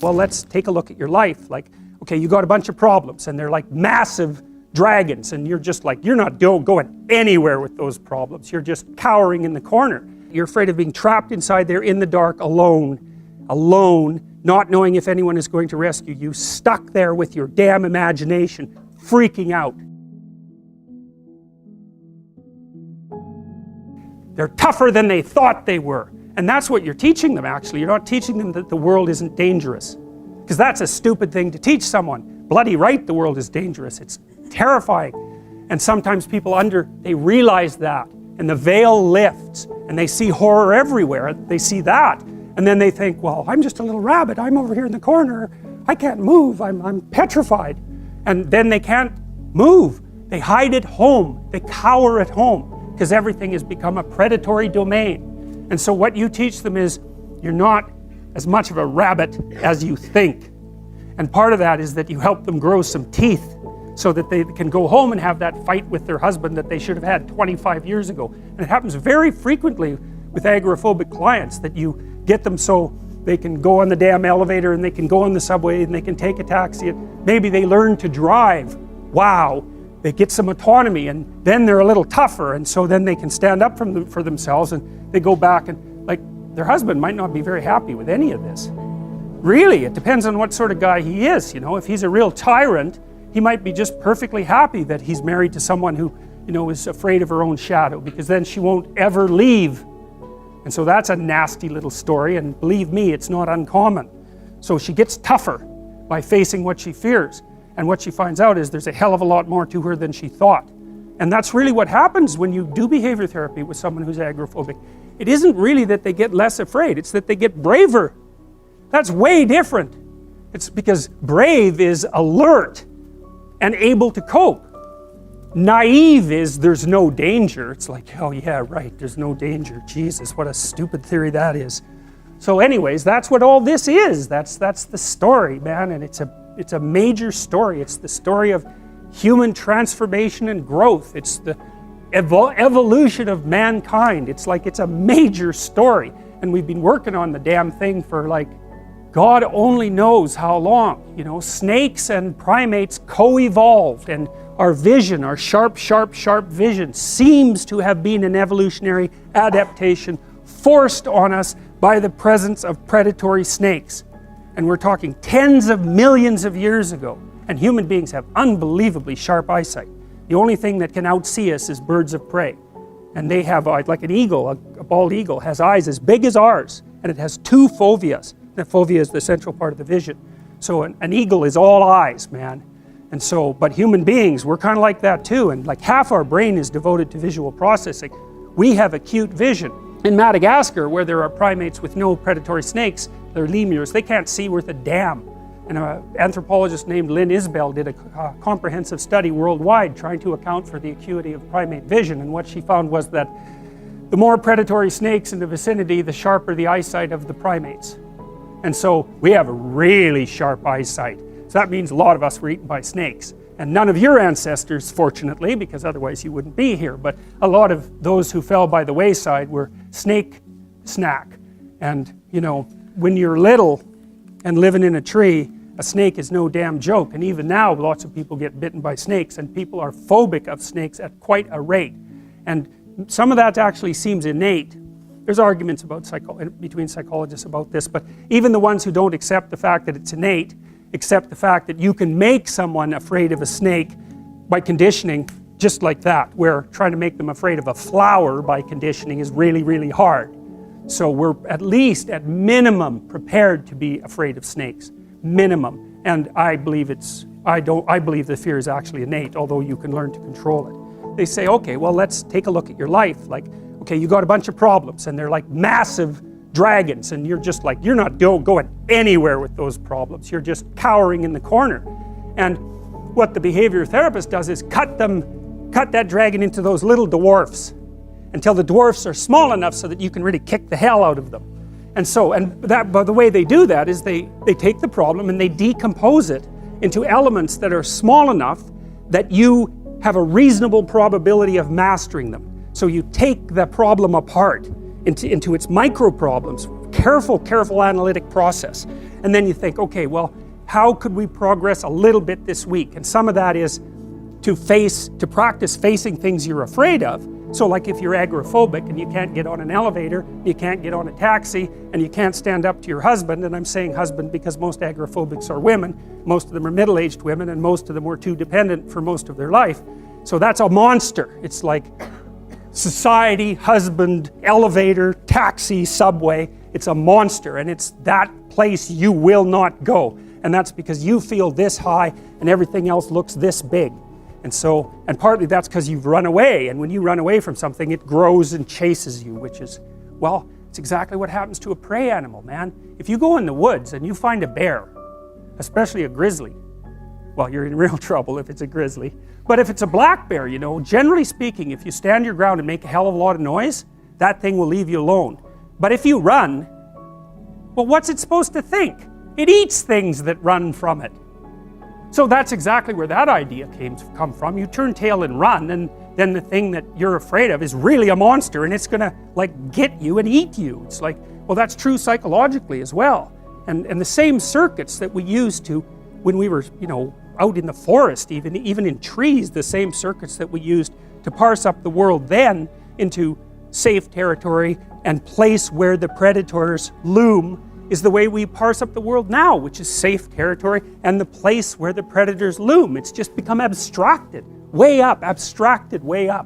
well, let's take a look at your life. Like, okay, you got a bunch of problems and they're like massive dragons, and you're just like, you're not going anywhere with those problems. You're just cowering in the corner. You're afraid of being trapped inside there in the dark, alone, not knowing if anyone is going to rescue you, stuck there with your damn imagination, freaking out. They're tougher than they thought they were. And that's what you're teaching them, actually. You're not teaching them that the world isn't dangerous. Because that's a stupid thing to teach someone. Bloody right, the world is dangerous. It's terrifying. And sometimes people they realize that. And the veil lifts. And they see horror everywhere. They see that. And then they think, well, I'm just a little rabbit. I'm over here in the corner. I can't move. I'm petrified. And then they can't move. They hide at home. They cower at home. Because everything has become a predatory domain. And so what you teach them is, you're not as much of a rabbit as you think. And part of that is that you help them grow some teeth so that they can go home and have that fight with their husband that they should have had 25 years ago. And it happens very frequently with agrophobic clients, that you get them so they can go on the damn elevator and they can go on the subway and they can take a taxi, and maybe they learn to drive. Wow, they get some autonomy, and then they're a little tougher, and so then they can stand up for themselves, and they go back, and like, their husband might not be very happy with any of this. Really, it depends on what sort of guy he is. You know, if he's a real tyrant, he might be just perfectly happy that he's married to someone who, you know, is afraid of her own shadow, because then she won't ever leave. And so that's a nasty little story, and believe me, it's not uncommon. So she gets tougher by facing what she fears, and what she finds out is there's a hell of a lot more to her than she thought. And that's really what happens when you do behavior therapy with someone who's agrophobic. It isn't really that they get less afraid, it's that they get braver. That's way different. It's because brave is alert and able to cope. Naive is there's no danger. It's like, oh yeah, right, there's no danger. Jesus, what a stupid theory that is. So anyways, that's what all this is. That's the story, man, and it's a major story. It's the story of human transformation and growth. It's the evolution of mankind. It's like, it's a major story, and we've been working on the damn thing for like, God only knows how long. You know, snakes and primates co-evolved, and our vision, our sharp vision, seems to have been an evolutionary adaptation forced on us by the presence of predatory snakes. And we're talking tens of millions of years ago. And human beings have unbelievably sharp eyesight. The only thing that can outsee us is birds of prey. And they have, like an eagle, a bald eagle has eyes as big as ours, and it has two foveas. The fovea is the central part of the vision. So an eagle is all eyes, man. And so, but human beings, we're kind of like that too, and like half our brain is devoted to visual processing. We have acute vision. In Madagascar, where there are primates with no predatory snakes, they're lemurs, they can't see worth a damn. And an anthropologist named Lynn Isbell did a comprehensive study worldwide trying to account for the acuity of primate vision, and what she found was that the more predatory snakes in the vicinity, the sharper the eyesight of the primates. And so we have a really sharp eyesight. So that means a lot of us were eaten by snakes. And none of your ancestors, fortunately, because otherwise you wouldn't be here, but a lot of those who fell by the wayside were snake snack. And, you know, when you're little and living in a tree, a snake is no damn joke. And even now, lots of people get bitten by snakes, and people are phobic of snakes at quite a rate. And some of that actually seems innate. There's arguments about between psychologists about this, but even the ones who don't accept the fact that it's innate, accept the fact that you can make someone afraid of a snake by conditioning, just like that, where trying to make them afraid of a flower by conditioning is really, really hard. So we're at least, at minimum, prepared to be afraid of snakes. Minimum. And I believe I believe the fear is actually innate, although you can learn to control it. They say, okay, well, let's take a look at your life. Like, okay, you got a bunch of problems, and they're like massive dragons, and you're just like, you're not going anywhere with those problems. You're just cowering in the corner. And what the behavior therapist does is cut that dragon into those little dwarfs until the dwarfs are small enough so that you can really kick the hell out of them. And so, but the way they do that is they take the problem and they decompose it into elements that are small enough that you have a reasonable probability of mastering them. So you take the problem apart into its micro problems, careful analytic process. and then you think, okay, well, how could we progress a little bit this week? And some of that is to practice facing things you're afraid of. So like if you're agrophobic and you can't get on an elevator, you can't get on a taxi, and you can't stand up to your husband, and I'm saying husband because most agrophobics are women, most of them are middle-aged women, and most of them were too dependent for most of their life. So that's a monster. It's like society, husband, elevator, taxi, subway. It's a monster, and it's that place you will not go. And that's because you feel this high and everything else looks this big. And partly that's because you've run away, and when you run away from something, it grows and chases you, which is, well, it's exactly what happens to a prey animal, man. If you go in the woods and you find a bear, especially a grizzly, well, you're in real trouble if it's a grizzly. But if it's a black bear, you know, generally speaking, if you stand your ground and make a hell of a lot of noise, that thing will leave you alone. But if you run, well, what's it supposed to think? It eats things that run from it. So that's exactly where that idea come from. You turn tail and run, and then the thing that you're afraid of is really a monster, and it's gonna like get you and eat you. It's like, well, that's true psychologically as well. And the same circuits that we used to, when we were, you know, out in the forest, even in trees, the same circuits that we used to parse up the world then into safe territory and place where the predators loom, is the way we parse up the world now, which is safe territory and the place where the predators loom. It's just become abstracted, way up, abstracted way up.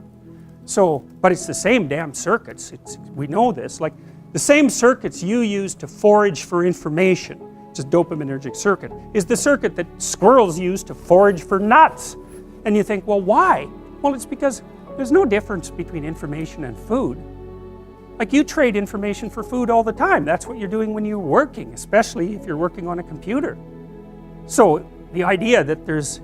So, but it's the same damn circuits. We know this. Like the same circuits you use to forage for information, which is dopaminergic circuit, is the circuit that squirrels use to forage for nuts. And you think, well, why? Well, it's because there's no difference between information and food. Like you trade information for food all the time. That's what you're doing when you're working, especially if you're working on a computer. So the idea that there's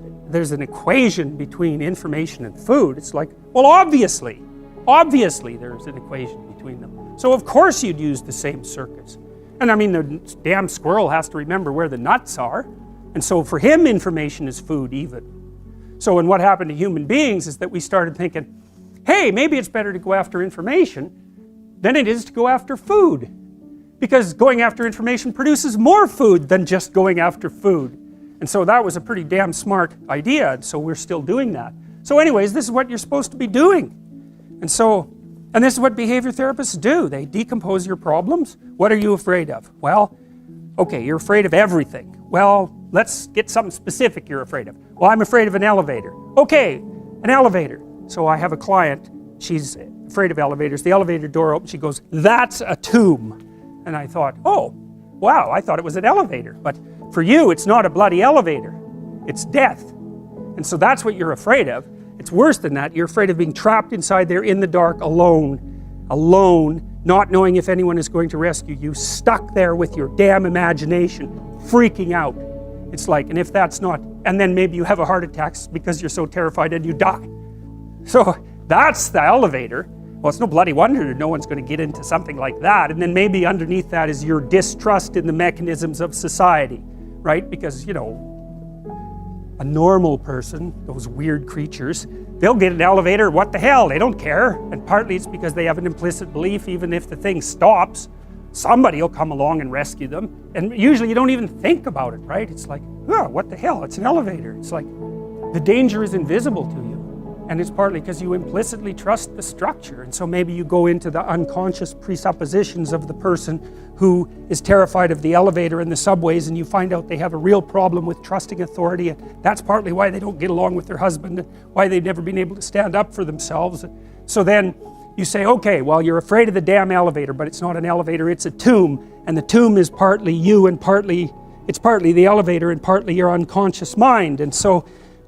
an equation between information and food, it's like, well, obviously there's an equation between them. So of course you'd use the same circuits. And I mean, the damn squirrel has to remember where the nuts are. And so for him, information is food even. So and what happened to human beings is that we started thinking, hey, maybe it's better to go after information than it is to go after food. Because going after information produces more food than just going after food. And so that was a pretty damn smart idea, and so we're still doing that. So anyways, this is what you're supposed to be doing. And this is what behavior therapists do. They decompose your problems. What are you afraid of? Well, okay, you're afraid of everything. Well, let's get something specific you're afraid of. Well, I'm afraid of an elevator. Okay, an elevator. So I have a client, she's afraid of elevators. The elevator door opens, she goes, that's a tomb. And I thought, oh, wow, I thought it was an elevator. But for you, it's not a bloody elevator. It's death. And so that's what you're afraid of. It's worse than that. You're afraid of being trapped inside there in the dark, alone, not knowing if anyone is going to rescue you, stuck there with your damn imagination, freaking out. It's like, and if that's not, and then maybe you have a heart attack because you're so terrified and you die. So that's the elevator. Well, it's no bloody wonder no one's going to get into something like that. And then maybe underneath that is your distrust in the mechanisms of society, right? Because, you know, a normal person, those weird creatures, they'll get an elevator, what the hell, they don't care. And partly it's because they have an implicit belief, even if the thing stops, somebody will come along and rescue them. And usually you don't even think about it, right? It's like, oh, what the hell, it's an elevator. It's like, the danger is invisible to you. And it's partly because you implicitly trust the structure. And so maybe you go into the unconscious presuppositions of the person who is terrified of the elevator and the subways, and you find out they have a real problem with trusting authority, and that's partly why they don't get along with their husband, and why they've never been able to stand up for themselves. So then you say, okay, well, you're afraid of the damn elevator, but it's not an elevator, it's a tomb, and the tomb is partly you, and it's partly the elevator, and partly your unconscious mind. And so,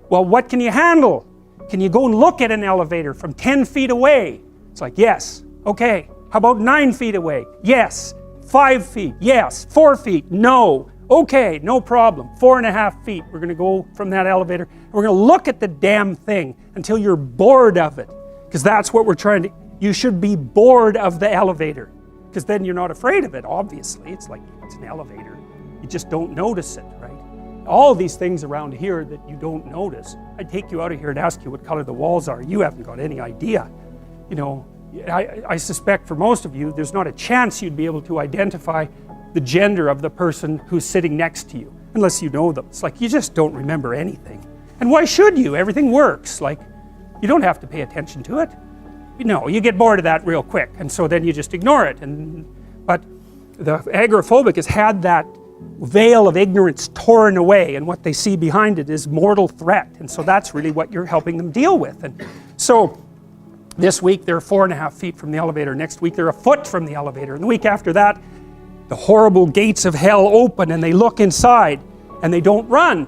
well, what can you handle? Can you go and look at an elevator from 10 feet away? It's like, yes. Okay. How about 9 feet away? Yes. 5 feet? Yes. 4 feet? No. Okay, no problem. 4.5 feet. We're going to go from that elevator. We're going to look at the damn thing until you're bored of it. Because that's what we're trying to... You should be bored of the elevator. Because then you're not afraid of it, obviously. It's like, it's an elevator. You just don't notice it, right? All these things around here that you don't notice. I'd take you out of here and ask you what color the walls are. You haven't got any idea. You know, I suspect for most of you, there's not a chance you'd be able to identify the gender of the person who's sitting next to you, unless you know them. It's like you just don't remember anything. And why should you? Everything works. Like, you don't have to pay attention to it. You know, you get bored of that real quick, and so then you just ignore it. But the agrophobic has had that veil of ignorance torn away, and what they see behind it is mortal threat, and so that's really what you're helping them deal with. And so this week they're 4.5 feet from the elevator, next week they're a foot from the elevator, and the week after that the horrible gates of hell open and they look inside and they don't run.